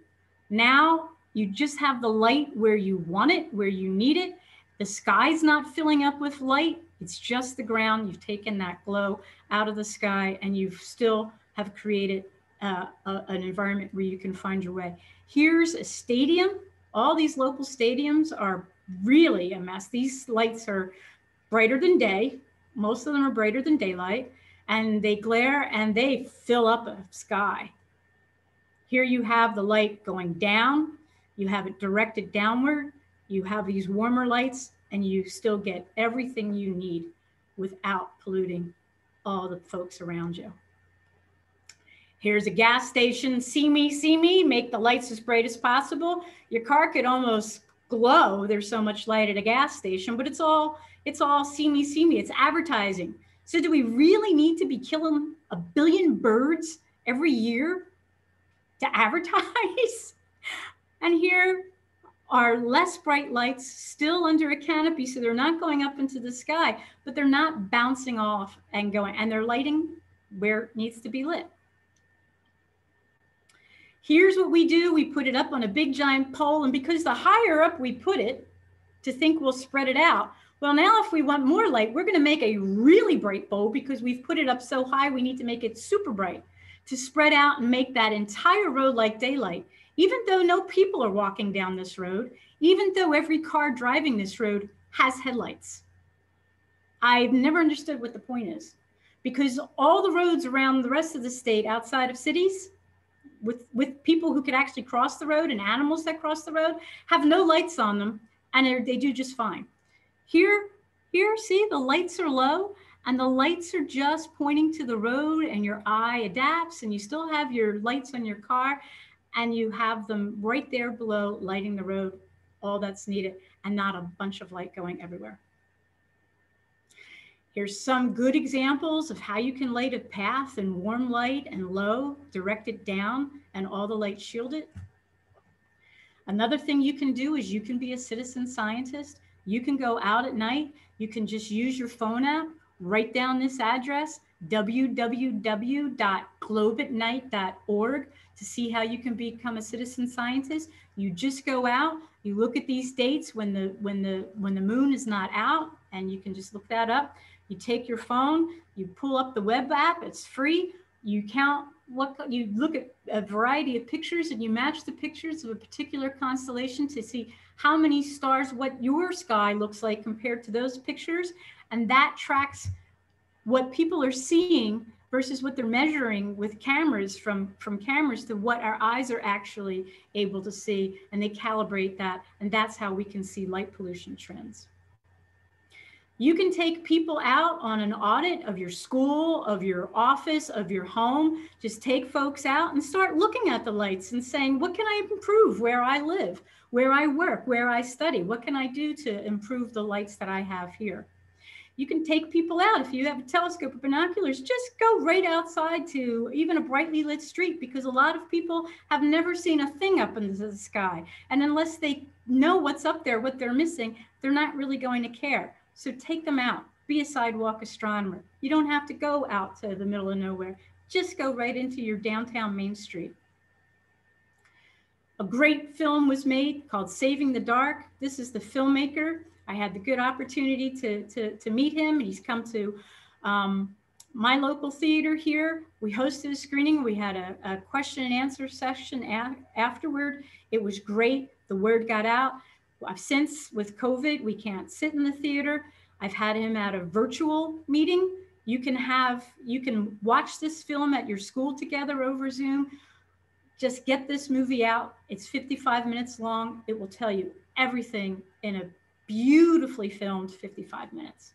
Now you just have the light where you want it, where you need it. The sky's not filling up with light. It's just the ground. You've taken that glow out of the sky, and you've still have created an environment where you can find your way. Here's a stadium. All these local stadiums are really a mess. These lights are brighter than day. Most of them are brighter than daylight, and they glare and they fill up a sky. Here you have the light going down. You have it directed downward. You have these warmer lights, and you still get everything you need without polluting all the folks around you. Here's a gas station. See me, make the lights as bright as possible. Your car could almost glow. There's so much light at a gas station, but it's all see me. It's advertising. So do we really need to be killing 1 billion birds every year to advertise? And here are less bright lights still under a canopy, so they're not going up into the sky, but they're not bouncing off and going, and they're lighting where it needs to be lit. Here's what we do. We put it up on a big giant pole, and because the higher up we put it, to think we'll spread it out. Well, now if we want more light, we're going to make a really bright bulb because we've put it up so high, we need to make it super bright to spread out and make that entire road like daylight. Even though no people are walking down this road, even though every car driving this road has headlights. I've never understood what the point is, because all the roads around the rest of the state outside of cities with people who could actually cross the road and animals that cross the road have no lights on them, and they do just fine. Here, see, the lights are low, and the lights are just pointing to the road, and your eye adapts, and you still have your lights on your car, and you have them right there below lighting the road, all that's needed, and not a bunch of light going everywhere. Here's some good examples of how you can light a path in warm light and low, direct it down, and all the light shielded. Another thing you can do is you can be a citizen scientist. You can go out at night. You can just use your phone app, write down this address, www.globeatnight.org, to see how you can become a citizen scientist. You just go out, you look at these dates when the moon is not out, and you can just look that up. You take your phone, you pull up the web app, it's free. You you look at a variety of pictures, and you match the pictures of a particular constellation to see how many stars, what your sky looks like compared to those pictures. And that tracks what people are seeing versus what they're measuring with cameras, from cameras to what our eyes are actually able to see. And they calibrate that. And that's how we can see light pollution trends. You can take people out on an audit of your school, of your office, of your home. Just take folks out and start looking at the lights and saying, what can I improve where I live, where I work, where I study? What can I do to improve the lights that I have here? You can take people out. If you have a telescope or binoculars, just go right outside to even a brightly lit street, because a lot of people have never seen a thing up into the sky. And unless they know what's up there, what they're missing, they're not really going to care. So take them out, be a sidewalk astronomer. You don't have to go out to the middle of nowhere. Just go right into your downtown Main Street. A great film was made called Saving the Dark. This is the filmmaker. I had the good opportunity to meet him. He's come to my local theater here. We hosted a screening. We had a question and answer session afterward. It was great. The word got out. Since with COVID, we can't sit in the theater. I've had him at a virtual meeting. You can watch this film at your school together over Zoom. Just get this movie out. It's 55 minutes long. It will tell you everything in a beautifully filmed 55 minutes.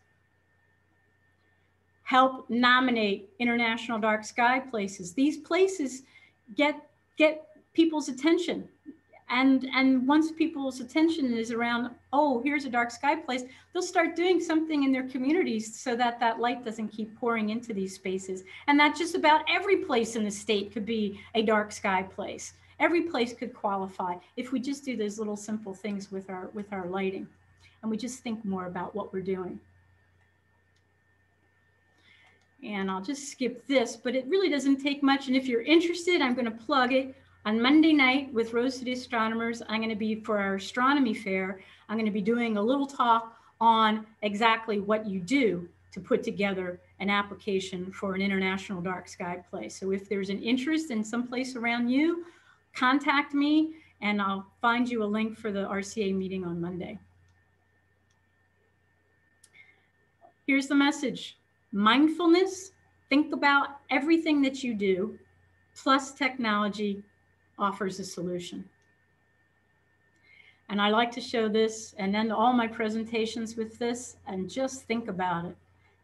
Help nominate international dark sky places. These places get people's attention. And once people's attention is around, oh, here's a dark sky place, they'll start doing something in their communities so that that light doesn't keep pouring into these spaces. And that just about every place in the state could be a dark sky place. Every place could qualify if we just do those little simple things with our lighting, and we just think more about what we're doing. And I'll just skip this, but it really doesn't take much. And if you're interested, I'm going to plug it. On Monday night with Rose City Astronomers, I'm going to be, for our astronomy fair, I'm going to be doing a little talk on exactly what you do to put together an application for an international dark sky place. So if there's an interest in some place around you, contact me and I'll find you a link for the RCA meeting on Monday. Here's the message. Mindfulness, think about everything that you do, plus technology offers a solution. And I like to show this and end all my presentations with this, and just think about it.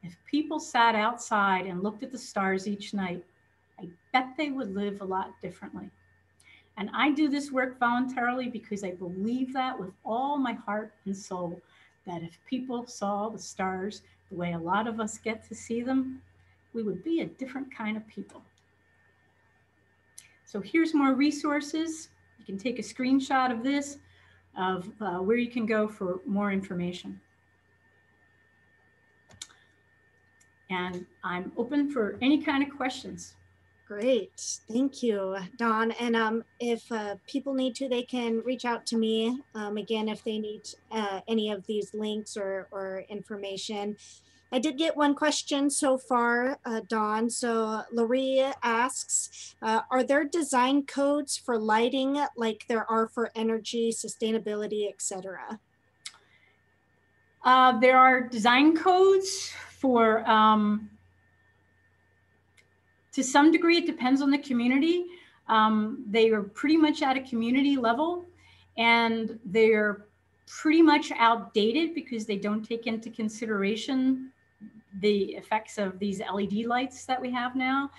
If people sat outside and looked at the stars each night, I bet they would live a lot differently. And I do this work voluntarily because I believe that with all my heart and soul, that if people saw the stars the way a lot of us get to see them, we would be a different kind of people. So here's more resources. You can take a screenshot of this, of where you can go for more information. And I'm open for any kind of questions. Great, thank you, Dawn. And if people need to, they can reach out to me again if they need any of these links or information. I did get one question so far, Dawn. So Laurie asks, are there design codes for lighting like there are for energy, sustainability, etc.? There are design codes for, to some degree, it depends on the community. They are pretty much at a community level, and they're pretty much outdated because they don't take into consideration the effects of these LED lights that we have now.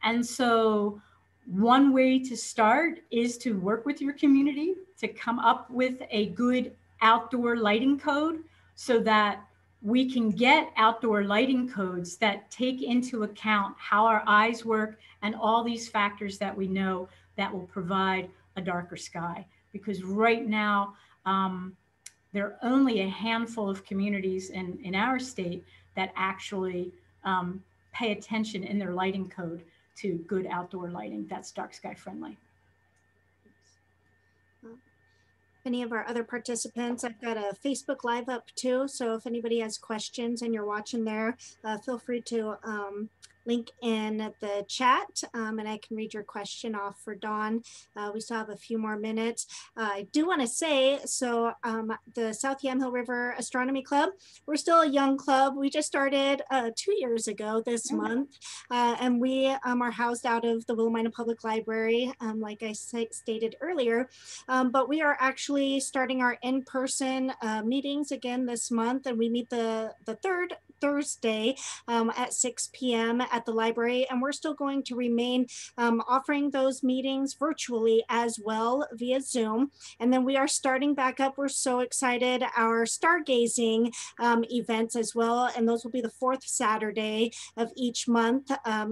And so one way to start is to work with your community to come up with a good outdoor lighting code so that we can get outdoor lighting codes that take into account how our eyes work and all these factors that we know that will provide a darker sky. Because right now, there are only a handful of communities in our state that actually pay attention in their lighting code to good outdoor lighting that's dark sky friendly. Any of our other participants, I've got a Facebook Live up too. So if anybody has questions and you're watching there, feel free to link in the chat and I can read your question off for Dawn. We still have a few more minutes. I do want to say, so the South Yamhill River Astronomy Club, we're still a young club. We just started 2 years ago this month, and we are housed out of the Willamina Public Library, like I stated earlier, but we are actually starting our in-person meetings again this month, and we meet the third Thursday at 6 p.m. at the library, and we're still going to remain offering those meetings virtually as well via Zoom. And then we are starting back up, we're so excited, our stargazing events as well, and those will be the fourth Saturday of each month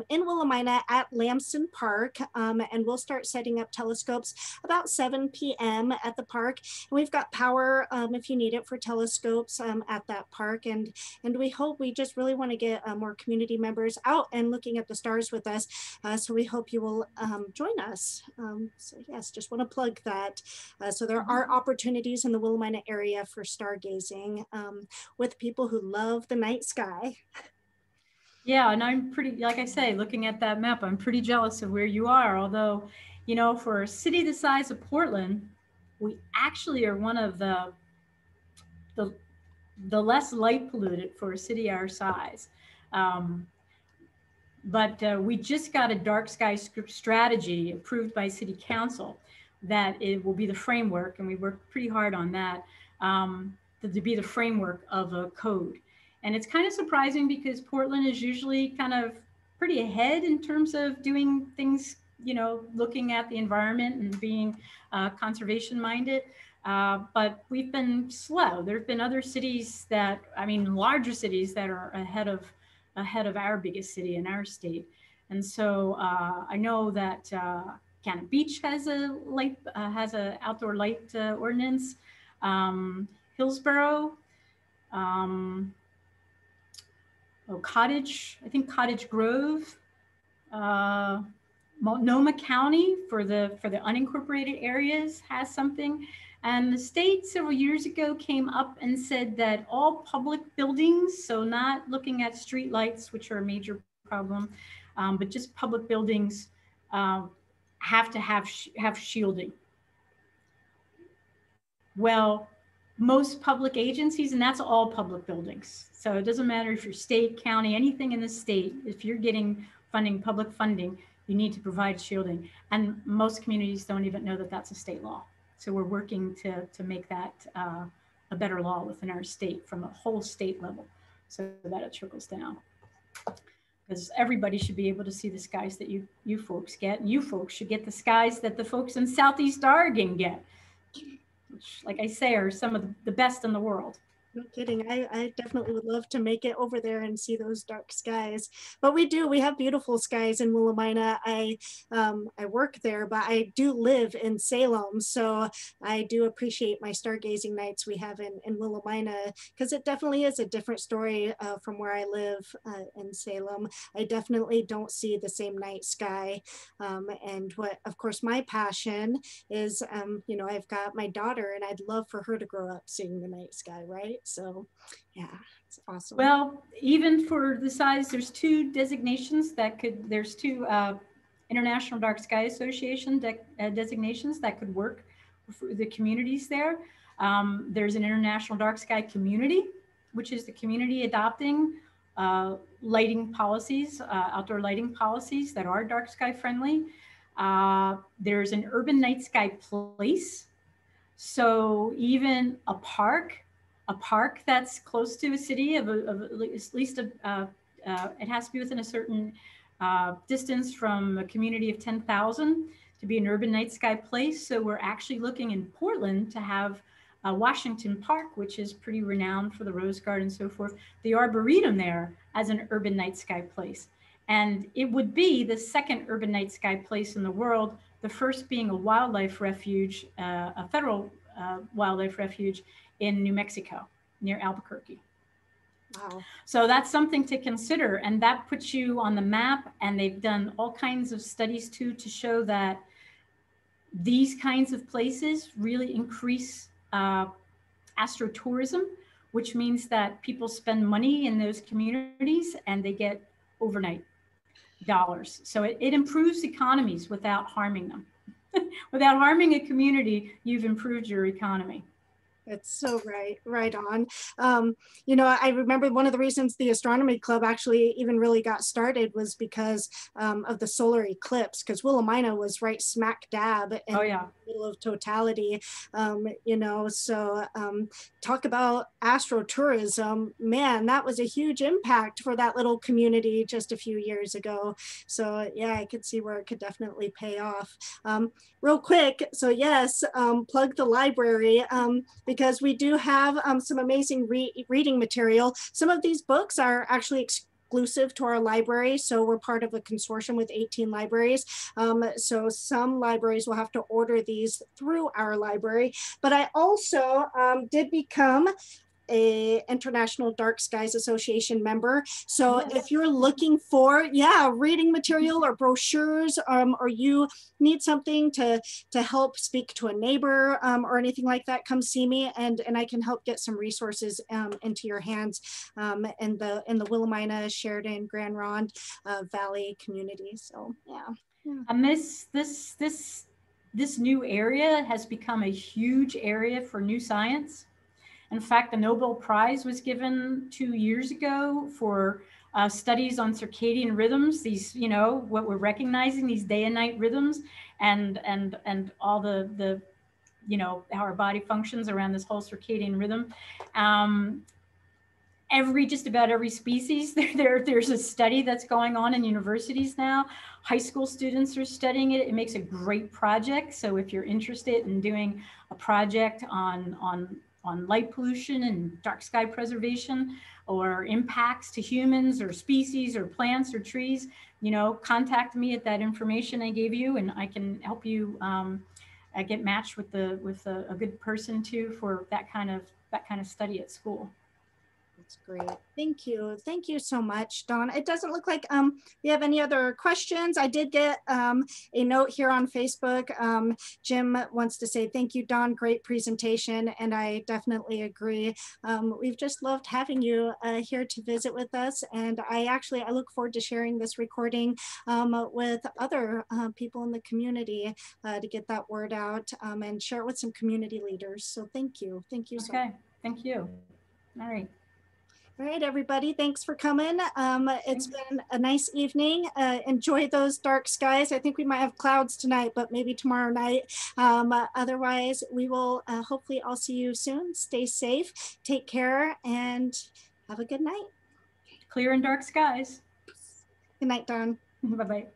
in Willamina at Lamson Park, and we'll start setting up telescopes about 7 p.m. at the park. And we've got power if you need it for telescopes at that park, and we hope, we just really want to get more community members out and looking at the stars with us. So we hope you will join us. So yes, just want to plug that. So there are opportunities in the Willamina area for stargazing with people who love the night sky. Yeah, and I'm pretty, like I say, looking at that map, I'm pretty jealous of where you are. Although, you know, for a city the size of Portland, we actually are one of the less light polluted for a city our size. But we just got a dark sky strategy approved by City Council that it will be the framework, and we worked pretty hard on that, to be the framework of a code. And it's kind of surprising because Portland is usually kind of pretty ahead in terms of doing things, you know, looking at the environment and being conservation minded. But we've been slow. There have been other cities that, I mean, larger cities that are ahead of our biggest city in our state. And so I know that Cannon Beach has a light, has an outdoor light ordinance. Hillsborough, I think Cottage Grove, uh, Multnomah County for the unincorporated areas has something. And the state several years ago came up and said that all public buildings, so not looking at street lights, which are a major problem, but just public buildings have to have shielding. Well, most public agencies, and that's all public buildings. So it doesn't matter if you're state, county, anything in the state, if you're getting funding, public funding, you need to provide shielding. And most communities don't even know that that's a state law. So we're working to make that a better law within our state from a whole state level so that it trickles down. Because everybody should be able to see the skies that you folks get, and you folks should get the skies that the folks in Southeast Oregon get, which, like I say, are some of the best in the world. No kidding. I definitely would love to make it over there and see those dark skies. But we have beautiful skies in Willamina. I work there, but I do live in Salem. So I do appreciate my stargazing nights we have in Willamina, because it definitely is a different story from where I live in Salem. I definitely don't see the same night sky. And what, of course, my passion is, you know, I've got my daughter and I'd love for her to grow up seeing the night sky, right? So yeah, it's awesome. Well, even for the size, there's two designations there's two International Dark Sky Association designations that could work for the communities there. There's an International Dark Sky Community, which is the community adopting lighting policies, outdoor lighting policies that are dark sky friendly. There's an Urban Night Sky Place. So even a park that's close to a city of at least it has to be within a certain distance from a community of 10,000 to be an urban night sky place. So we're actually looking in Portland to have Washington Park, which is pretty renowned for the Rose Garden and so forth, the Arboretum there as an urban night sky place. And it would be the second urban night sky place in the world, the first being a wildlife refuge, a federal wildlife refuge in New Mexico near Albuquerque. Wow. So that's something to consider, and that puts you on the map, and they've done all kinds of studies too to show that these kinds of places really increase astrotourism, which means that people spend money in those communities and they get overnight dollars. So it improves economies without harming them. Without harming a community, you've improved your economy. It's so right on. You know, I remember one of the reasons the Astronomy Club actually even really got started was because of the solar eclipse, because Willamina was right smack dab in the middle of totality. You know, so talk about astrotourism, man, that was a huge impact for that little community just a few years ago. So yeah, I could see where it could definitely pay off. Real quick, so yes, plug the library, because we do have some amazing reading material. Some of these books are actually exclusive to our library. So we're part of a consortium with 18 libraries. So some libraries will have to order these through our library. But I also did become a International Dark Skies Association member. So if you're looking for, reading material or brochures, or you need something to help speak to a neighbor or anything like that, come see me, and I can help get some resources into your hands in the Willamina, Sheridan, Grand Ronde Valley community. So yeah. And this new area has become a huge area for new science. In fact, the Nobel Prize was given 2 years ago for studies on circadian rhythms. These, you know, what we're recognizing, these day and night rhythms, and all the you know, how our body functions around this whole circadian rhythm. Just about every species, there's a study that's going on in universities now. High school students are studying it. It makes a great project. So if you're interested in doing a project on light pollution and dark sky preservation, or impacts to humans or species or plants or trees, you know, contact me at that information I gave you, and I can help you get matched with a good person too for that kind of study at school. That's great. Thank you. Thank you so much, Dawn. It doesn't look like we have any other questions. I did get a note here on Facebook. Jim wants to say, thank you, Dawn. Great presentation. And I definitely agree. We've just loved having you here to visit with us. And I look forward to sharing this recording with other people in the community to get that word out and share it with some community leaders. So thank you. Thank you so much. Okay, thank you. All right. All right, everybody, thanks for coming. It's been a nice evening. Enjoy those dark skies. I think we might have clouds tonight, but maybe tomorrow night. Otherwise, we will hopefully all see you soon. Stay safe, take care, and have a good night. Clear and dark skies. Good night, Dawn. Bye-bye.